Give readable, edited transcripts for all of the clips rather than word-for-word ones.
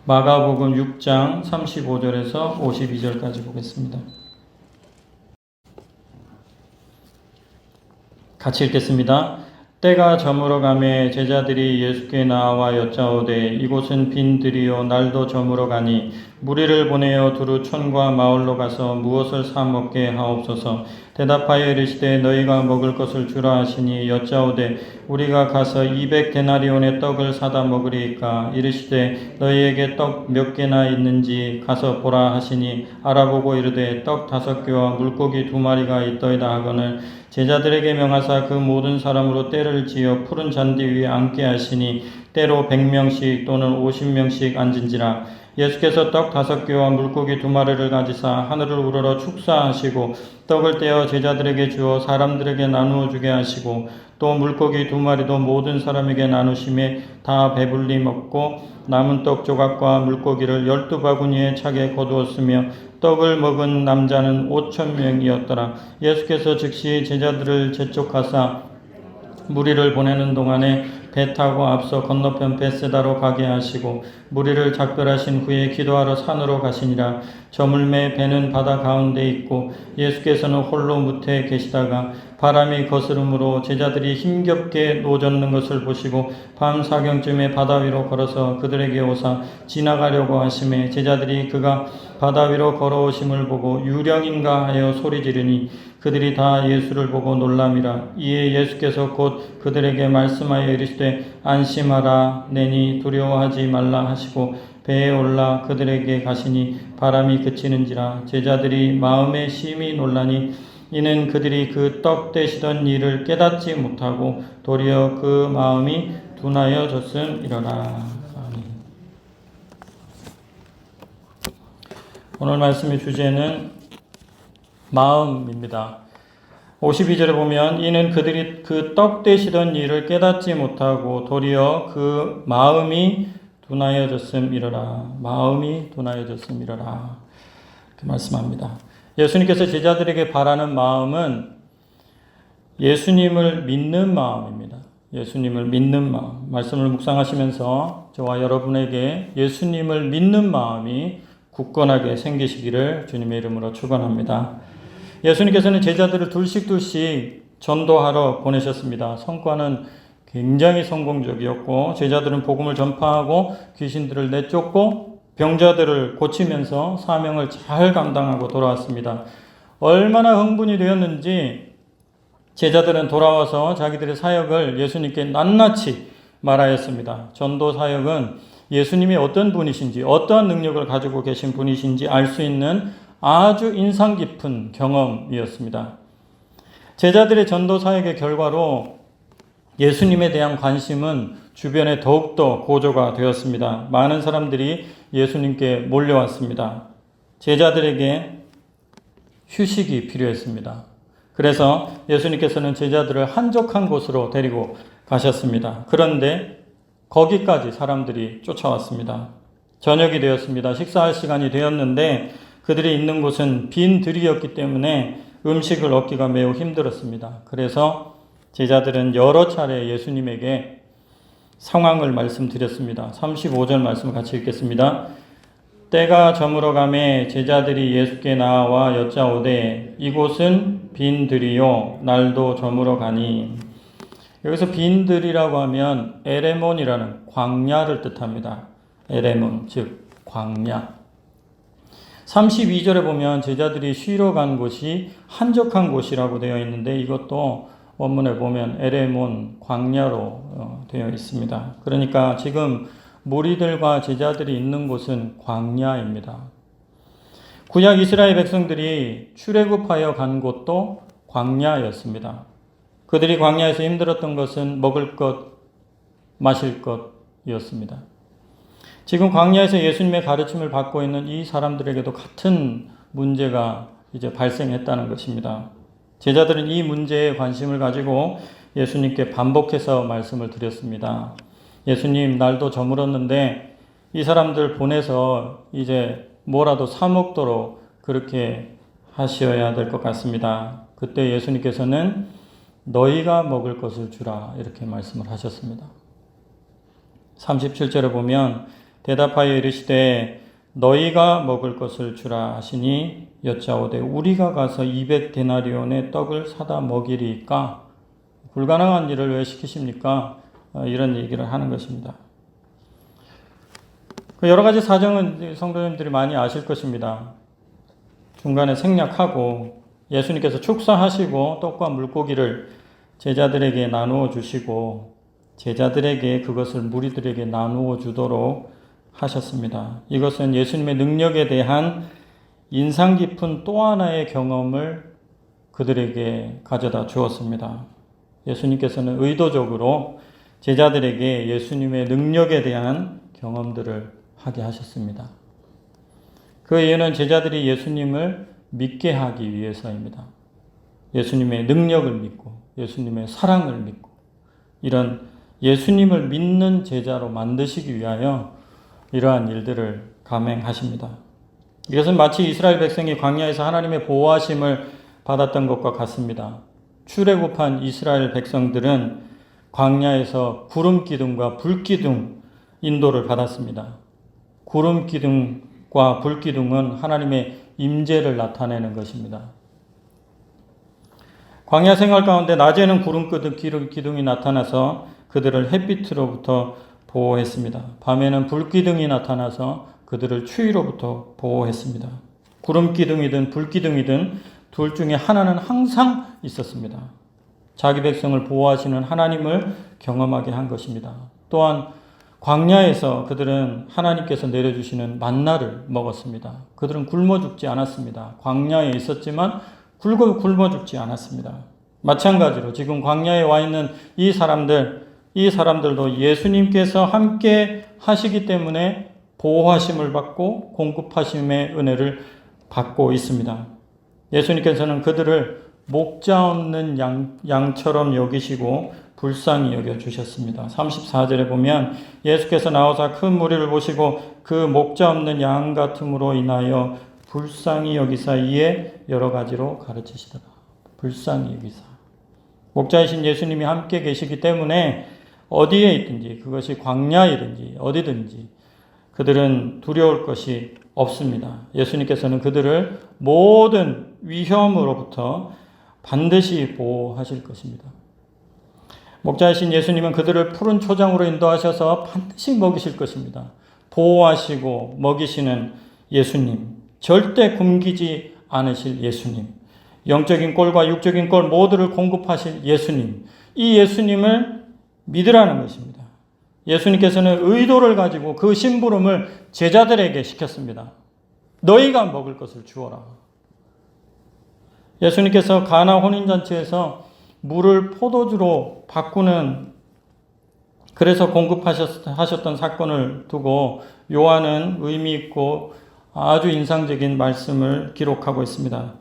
마가복음 6장 35절에서 52절까지 보겠습니다. 같이 읽겠습니다. 때가 저물어 가매 제자들이 예수께 나와 여짜오되 이곳은 빈 들이요 날도 저물어 가니 무리를 보내어 두루 촌과 마을로 가서 무엇을 사 먹게 하옵소서. 대답하여 이르시되 너희가 먹을 것을 주라 하시니 여짜오되 우리가 가서 200데나리온의 떡을 사다 먹으리이까. 이르시되 너희에게 떡 몇 개나 있는지 가서 보라 하시니 알아보고 이르되 떡 5개와 물고기 2마리가 있더이다 하거늘 제자들에게 명하사 그 모든 사람으로 떼를 지어 푸른 잔디 위에 앉게 하시니 때로 100명씩 또는 50명씩 앉은지라. 예수께서 떡 5개와 물고기 2마리를 가지사 하늘을 우러러 축사하시고 떡을 떼어 제자들에게 주어 사람들에게 나누어 주게 하시고 또 물고기 2마리도 모든 사람에게 나누심에 다 배불리 먹고 남은 떡 조각과 물고기를 12바구니에 차게 거두었으며 떡을 먹은 남자는 5,000명이었더라. 예수께서 즉시 제자들을 재촉하사 무리를 보내는 동안에 배 타고 앞서 건너편 벳세다로 가게 하시고 무리를 작별하신 후에 기도하러 산으로 가시니라. 저물매 배는 바다 가운데 있고 예수께서는 홀로 무태에 계시다가 바람이 거스름으로 제자들이 힘겹게 노젓는 것을 보시고 밤 4경쯤에 바다 위로 걸어서 그들에게 오사 지나가려고 하심에 제자들이 그가 바다 위로 걸어오심을 보고 유령인가 하여 소리 지르니 그들이 다 예수를 보고 놀람이라. 이에 예수께서 곧 그들에게 말씀하여 이르시되 안심하라 내니 두려워하지 말라 하시고 배에 올라 그들에게 가시니 바람이 그치는지라. 제자들이 마음에 심히 놀라니 이는 그들이 그 떡 떼시던 일을 깨닫지 못하고 도리어 그 마음이 둔하여졌음이로라. 아멘. 오늘 말씀의 주제는 마음입니다. 52절에 보면 이는 그들이 그 떡 떼시던 일을 깨닫지 못하고 도리어 그 마음이 둔하여졌음이로라. 마음이 둔하여졌음이로라. 이렇게 말씀합니다. 예수님께서 제자들에게 바라는 마음은 예수님을 믿는 마음입니다. 예수님을 믿는 마음. 말씀을 묵상하시면서 저와 여러분에게 예수님을 믿는 마음이 굳건하게 생기시기를 주님의 이름으로 축원합니다. 예수님께서는 제자들을 둘씩 전도하러 보내셨습니다. 성과는 굉장히 성공적이었고 제자들은 복음을 전파하고 귀신들을 내쫓고 병자들을 고치면서 사명을 잘 감당하고 돌아왔습니다. 얼마나 흥분이 되었는지 제자들은 돌아와서 자기들의 사역을 예수님께 낱낱이 말하였습니다. 전도 사역은 예수님이 어떤 분이신지 어떠한 능력을 가지고 계신 분이신지 알 수 있는 아주 인상 깊은 경험이었습니다. 제자들의 전도 사역의 결과로 예수님에 대한 관심은 주변에 더욱더 고조가 되었습니다. 많은 사람들이 예수님께 몰려왔습니다. 제자들에게 휴식이 필요했습니다. 그래서 예수님께서는 제자들을 한적한 곳으로 데리고 가셨습니다. 그런데 거기까지 사람들이 쫓아왔습니다. 저녁이 되었습니다. 식사할 시간이 되었는데 그들이 있는 곳은 빈 들이었기 때문에 음식을 얻기가 매우 힘들었습니다. 그래서 제자들은 여러 차례 예수님에게 상황을 말씀드렸습니다. 35절 말씀을 같이 읽겠습니다. 때가 저물어 가매 제자들이 예수께 나와 여짜오되 이곳은 빈 들이요 날도 저물어 가니. 여기서 빈 들이라고 하면 에레몬이라는 광야를 뜻합니다. 에레몬 즉 광야. 32절에 보면 제자들이 쉬러 간 곳이 한적한 곳이라고 되어 있는데 이것도 원문에 보면 에레몬 광야로 되어 있습니다. 그러니까 지금 무리들과 제자들이 있는 곳은 광야입니다. 구약 이스라엘 백성들이 출애굽하여 간 곳도 광야였습니다. 그들이 광야에서 힘들었던 것은 먹을 것, 마실 것이었습니다. 지금 광야에서 예수님의 가르침을 받고 있는 이 사람들에게도 같은 문제가 이제 발생했다는 것입니다. 제자들은 이 문제에 관심을 가지고 예수님께 반복해서 말씀을 드렸습니다. 예수님, 날도 저물었는데 이 사람들 보내서 이제 뭐라도 사 먹도록 그렇게 하셔야 될 것 같습니다. 그때 예수님께서는 너희가 먹을 것을 주라 이렇게 말씀을 하셨습니다. 37절에 보면 대답하여 이르시되 너희가 먹을 것을 주라 하시니 여짜오되 우리가 가서 200데나리온의 떡을 사다 먹이리까? 불가능한 일을 왜 시키십니까? 이런 얘기를 하는 것입니다. 여러 가지 사정은 성도님들이 많이 아실 것입니다. 중간에 생략하고 예수님께서 축사하시고 떡과 물고기를 제자들에게 나누어 주시고 제자들에게 그것을 무리들에게 나누어 주도록 하셨습니다. 이것은 예수님의 능력에 대한 인상 깊은 또 하나의 경험을 그들에게 가져다 주었습니다. 예수님께서는 의도적으로 제자들에게 예수님의 능력에 대한 경험들을 하게 하셨습니다. 그 이유는 제자들이 예수님을 믿게 하기 위해서입니다. 예수님의 능력을 믿고 예수님의 사랑을 믿고 이런 예수님을 믿는 제자로 만드시기 위하여 이러한 일들을 감행하십니다. 이것은 마치 이스라엘 백성이 광야에서 하나님의 보호하심을 받았던 것과 같습니다. 출애굽한 이스라엘 백성들은 광야에서 구름 기둥과 불 기둥 인도를 받았습니다. 구름 기둥과 불 기둥은 하나님의 임재를 나타내는 것입니다. 광야 생활 가운데 낮에는 구름 기둥이 나타나서 그들을 햇빛으로부터 보호했습니다. 밤에는 불 기둥이 나타나서 그들을 추위로부터 보호했습니다. 구름 기둥이든 불 기둥이든 둘 중에 하나는 항상 있었습니다. 자기 백성을 보호하시는 하나님을 경험하게 한 것입니다. 또한 광야에서 그들은 하나님께서 내려주시는 만나를 먹었습니다. 그들은 굶어 죽지 않았습니다. 광야에 있었지만 굶어 죽지 않았습니다. 마찬가지로 지금 광야에 와 있는 이 사람들도 예수님께서 함께 하시기 때문에 보호하심을 받고 공급하심의 은혜를 받고 있습니다. 예수님께서는 그들을 목자 없는 양처럼 여기시고 불쌍히 여겨주셨습니다. 34절에 보면 예수께서 나오사 큰 무리를 보시고 그 목자 없는 양 같음으로 인하여 불쌍히 여기사 이에 여러 가지로 가르치시더라. 불쌍히 여기사. 목자이신 예수님이 함께 계시기 때문에 어디에 있든지 그것이 광야이든지 어디든지 그들은 두려울 것이 없습니다. 예수님께서는 그들을 모든 위험으로부터 반드시 보호하실 것입니다. 목자이신 예수님은 그들을 푸른 초장으로 인도하셔서 반드시 먹이실 것입니다. 보호하시고 먹이시는 예수님, 절대 굶기지 않으실 예수님, 영적인 꼴과 육적인 꼴 모두를 공급하실 예수님, 이 예수님을 믿으라는 것입니다. 예수님께서는 의도를 가지고 그 심부름을 제자들에게 시켰습니다. 너희가 먹을 것을 주어라. 예수님께서 가나 혼인잔치에서 물을 포도주로 바꾸는 그래서 공급하셨던 사건을 두고 요한은 의미 있고 아주 인상적인 말씀을 기록하고 있습니다.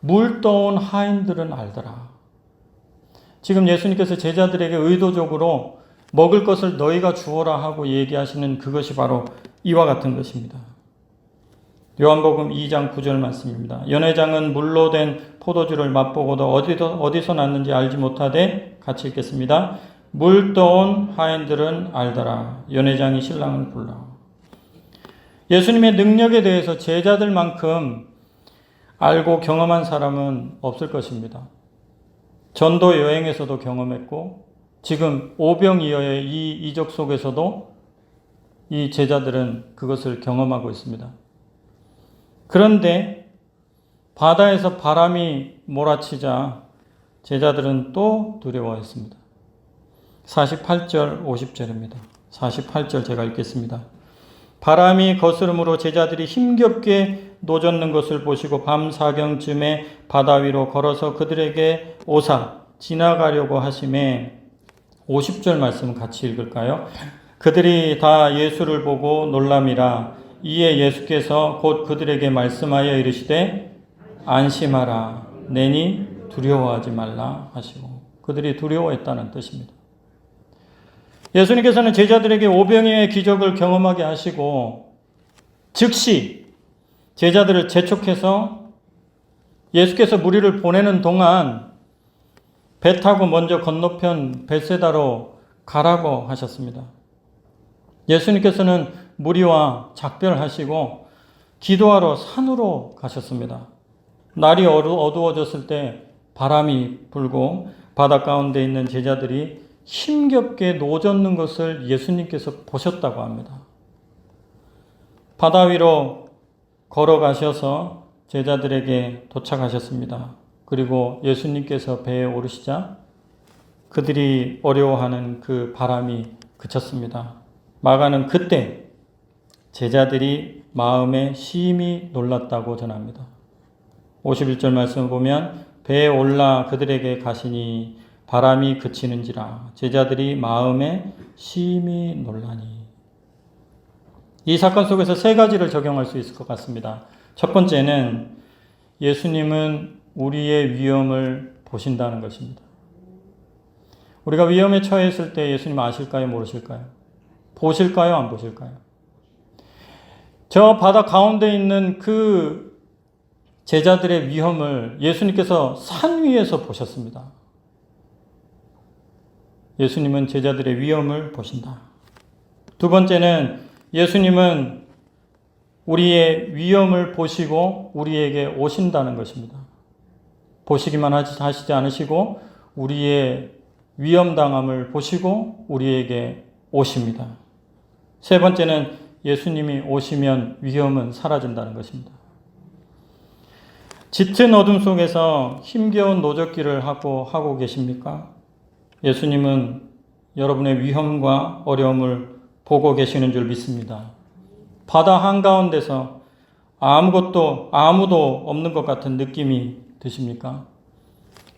물 떠온 하인들은 알더라. 지금 예수님께서 제자들에게 의도적으로 먹을 것을 너희가 주어라 하고 얘기하시는 그것이 바로 이와 같은 것입니다. 요한복음 2장 9절 말씀입니다. 연회장은 물로 된 포도주를 맛보고도 어디서 났는지 알지 못하되 같이 읽겠습니다. 물 떠온 하인들은 알더라. 연회장이 신랑을 불러. 예수님의 능력에 대해서 제자들만큼 알고 경험한 사람은 없을 것입니다. 전도 여행에서도 경험했고 지금 오병이어의 이 이적 속에서도 이 제자들은 그것을 경험하고 있습니다. 그런데 바다에서 바람이 몰아치자 제자들은 또 두려워했습니다. 48절 50절입니다. 48절 제가 읽겠습니다. 바람이 거스름으로 제자들이 힘겹게 노젓는 것을 보시고 밤 사경쯤에 바다 위로 걸어서 그들에게 오사 지나가려고 하심에 50절 말씀 같이 읽을까요? 그들이 다 예수를 보고 놀람이라. 이에 예수께서 곧 그들에게 말씀하여 이르시되 안심하라 내니 두려워하지 말라 하시고 그들이 두려워했다는 뜻입니다. 예수님께서는 제자들에게 오병이어의 기적을 경험하게 하시고 즉시 제자들을 재촉해서 예수께서 무리를 보내는 동안 배 타고 먼저 건너편 벳세다로 가라고 하셨습니다. 예수님께서는 무리와 작별하시고 기도하러 산으로 가셨습니다. 날이 어두워졌을 때 바람이 불고 바다 가운데 있는 제자들이 힘겹게 노젓는 것을 예수님께서 보셨다고 합니다. 바다 위로 걸어가셔서 제자들에게 도착하셨습니다. 그리고 예수님께서 배에 오르시자 그들이 어려워하는 그 바람이 그쳤습니다. 마가는 그때 제자들이 마음에 심히 놀랐다고 전합니다. 51절 말씀을 보면 배에 올라 그들에게 가시니 바람이 그치는지라 제자들이 마음에 심히 놀라니. 이 사건 속에서 세 가지를 적용할 수 있을 것 같습니다. 첫 번째는 예수님은 우리의 위험을 보신다는 것입니다. 우리가 위험에 처했을 때 예수님 아실까요? 모르실까요? 보실까요? 안 보실까요? 저 바다 가운데 있는 그 제자들의 위험을 예수님께서 산 위에서 보셨습니다. 예수님은 제자들의 위험을 보신다. 두 번째는 예수님은 우리의 위험을 보시고 우리에게 오신다는 것입니다. 보시기만 하시지 않으시고 우리의 위험당함을 보시고 우리에게 오십니다. 세 번째는 예수님이 오시면 위험은 사라진다는 것입니다. 짙은 어둠 속에서 힘겨운 노젓기를 하고 계십니까? 예수님은 여러분의 위험과 어려움을 보고 계시는 줄 믿습니다. 바다 한가운데서 아무도 없는 것 같은 느낌이 드십니까?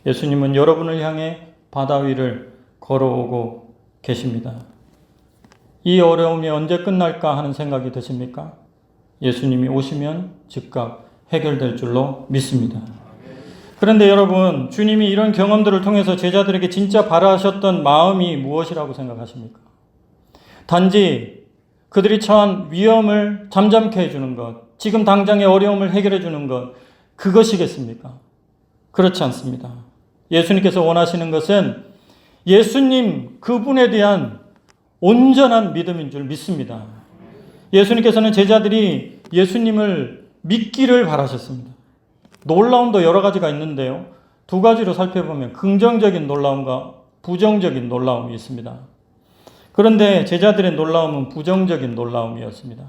예수님은 여러분을 향해 바다 위를 걸어오고 계십니다. 이 어려움이 언제 끝날까 하는 생각이 드십니까? 예수님이 오시면 즉각 해결될 줄로 믿습니다. 그런데 여러분, 주님이 이런 경험들을 통해서 제자들에게 진짜 바라셨던 마음이 무엇이라고 생각하십니까? 단지 그들이 처한 위험을 잠잠케 해주는 것, 지금 당장의 어려움을 해결해 주는 것, 그것이겠습니까? 그렇지 않습니다. 예수님께서 원하시는 것은 예수님 그분에 대한 온전한 믿음인 줄 믿습니다. 예수님께서는 제자들이 예수님을 믿기를 바라셨습니다. 놀라움도 여러 가지가 있는데요. 두 가지로 살펴보면 긍정적인 놀라움과 부정적인 놀라움이 있습니다. 그런데 제자들의 놀라움은 부정적인 놀라움이었습니다.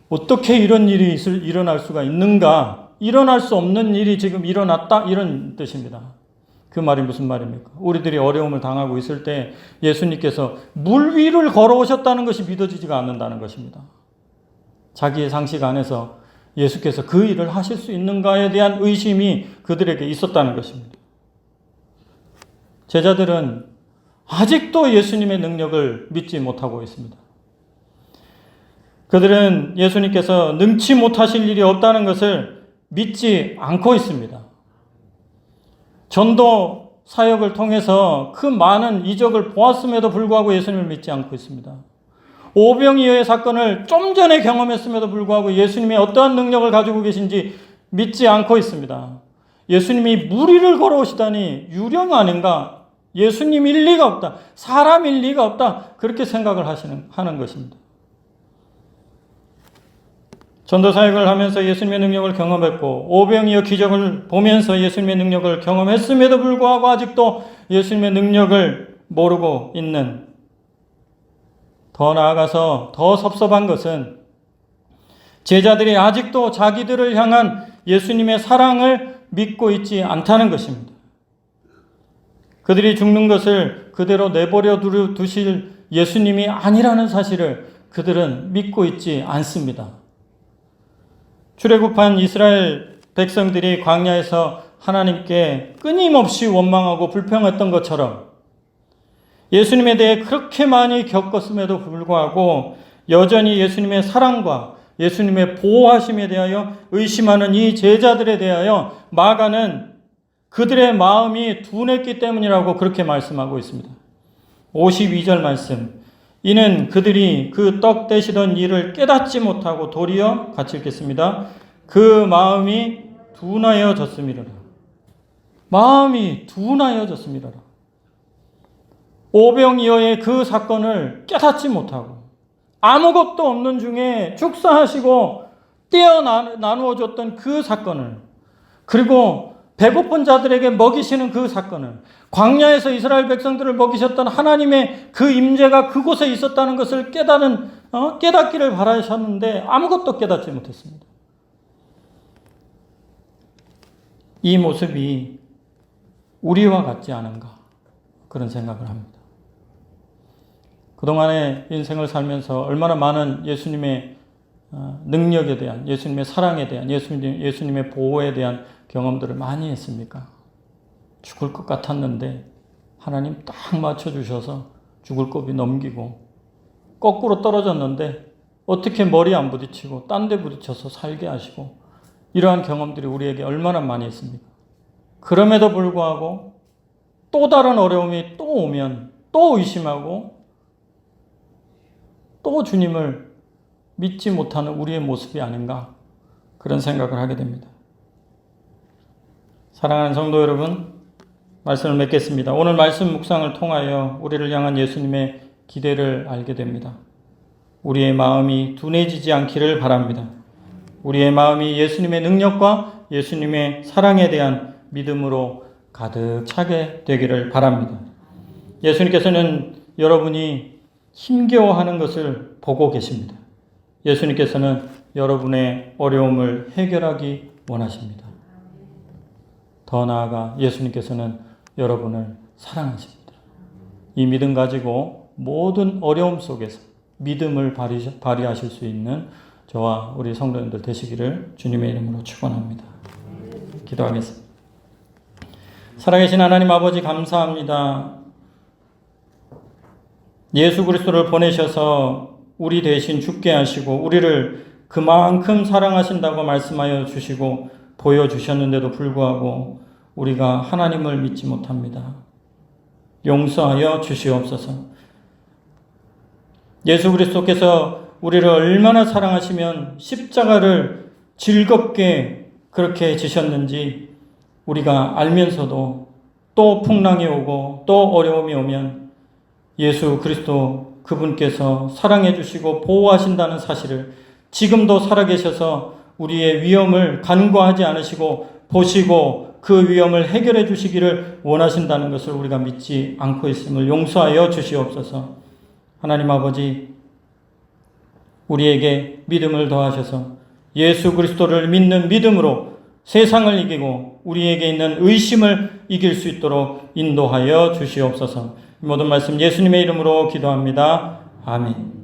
어떻게 이런 일이 일어날 수가 있는가? 일어날 수 없는 일이 지금 일어났다? 이런 뜻입니다. 그 말이 무슨 말입니까? 우리들이 어려움을 당하고 있을 때 예수님께서 물 위를 걸어오셨다는 것이 믿어지지가 않는다는 것입니다. 자기의 상식 안에서 예수께서 그 일을 하실 수 있는가에 대한 의심이 그들에게 있었다는 것입니다. 제자들은 아직도 예수님의 능력을 믿지 못하고 있습니다. 그들은 예수님께서 능치 못하실 일이 없다는 것을 믿지 않고 있습니다. 전도 사역을 통해서 그 많은 이적을 보았음에도 불구하고 예수님을 믿지 않고 있습니다. 오병이어의 사건을 좀 전에 경험했음에도 불구하고 예수님이 어떠한 능력을 가지고 계신지 믿지 않고 있습니다. 예수님이 물 위를 걸어오시다니 유령 아닌가? 예수님일 리가 없다. 사람일 리가 없다. 그렇게 생각을 하는 것입니다. 전도사역을 하면서 예수님의 능력을 경험했고 오병이어 기적을 보면서 예수님의 능력을 경험했음에도 불구하고 아직도 예수님의 능력을 모르고 있는, 더 나아가서 더 섭섭한 것은 제자들이 아직도 자기들을 향한 예수님의 사랑을 믿고 있지 않다는 것입니다. 그들이 죽는 것을 그대로 내버려 두실 예수님이 아니라는 사실을 그들은 믿고 있지 않습니다. 출애굽한 이스라엘 백성들이 광야에서 하나님께 끊임없이 원망하고 불평했던 것처럼 예수님에 대해 그렇게 많이 겪었음에도 불구하고 여전히 예수님의 사랑과 예수님의 보호하심에 대하여 의심하는 이 제자들에 대하여 마가는 그들의 마음이 둔했기 때문이라고 그렇게 말씀하고 있습니다. 52절 말씀. 이는 그들이 그 떡 떼시던 일을 깨닫지 못하고 도리어 같이 읽겠습니다. 그 마음이 둔하여졌음이로라. 마음이 둔하여졌음이로라. 오병이어의 그 사건을 깨닫지 못하고 아무것도 없는 중에 축사하시고 떼어 나누어 줬던 그 사건을, 그리고 배고픈 자들에게 먹이시는 그 사건을, 광야에서 이스라엘 백성들을 먹이셨던 하나님의 그 임재가 그곳에 있었다는 것을 깨닫기를 바라셨는데 아무것도 깨닫지 못했습니다. 이 모습이 우리와 같지 않은가, 그런 생각을 합니다. 그동안의 인생을 살면서 얼마나 많은 예수님의 능력에 대한, 예수님의 사랑에 대한, 예수님의 보호에 대한 경험들을 많이 했습니까? 죽을 것 같았는데 하나님 딱 맞춰주셔서 죽을 고비 넘기고, 거꾸로 떨어졌는데 어떻게 머리 안 부딪히고 딴 데 부딪혀서 살게 하시고, 이러한 경험들이 우리에게 얼마나 많이 있습니까? 그럼에도 불구하고 또 다른 어려움이 또 오면 또 의심하고 또 주님을 믿지 못하는 우리의 모습이 아닌가, 그런 생각을 하게 됩니다. 사랑하는 성도 여러분, 말씀을 맺겠습니다. 오늘 말씀 묵상을 통하여 우리를 향한 예수님의 기대를 알게 됩니다. 우리의 마음이 둔해지지 않기를 바랍니다. 우리의 마음이 예수님의 능력과 예수님의 사랑에 대한 믿음으로 가득 차게 되기를 바랍니다. 예수님께서는 여러분이 힘겨워하는 것을 보고 계십니다. 예수님께서는 여러분의 어려움을 해결하기 원하십니다. 더 나아가 예수님께서는 여러분을 사랑하십니다. 이 믿음 가지고 모든 어려움 속에서 믿음을 발휘하실 수 있는 저와 우리 성도님들 되시기를 주님의 이름으로 축원합니다. 기도하겠습니다. 살아계신 하나님 아버지, 감사합니다. 예수 그리스도를 보내셔서 우리 대신 죽게 하시고 우리를 그만큼 사랑하신다고 말씀하여 주시고 보여주셨는데도 불구하고 우리가 하나님을 믿지 못합니다. 용서하여 주시옵소서. 예수 그리스도께서 우리를 얼마나 사랑하시면 십자가를 즐겁게 그렇게 지셨는지 우리가 알면서도 또 풍랑이 오고 또 어려움이 오면 예수 그리스도 그분께서 사랑해 주시고 보호하신다는 사실을, 지금도 살아계셔서 우리의 위험을 간과하지 않으시고 보시고 그 위험을 해결해 주시기를 원하신다는 것을 우리가 믿지 않고 있음을 용서하여 주시옵소서. 하나님 아버지, 우리에게 믿음을 더하셔서 예수 그리스도를 믿는 믿음으로 세상을 이기고 우리에게 있는 의심을 이길 수 있도록 인도하여 주시옵소서. 모든 말씀 예수님의 이름으로 기도합니다. 아멘.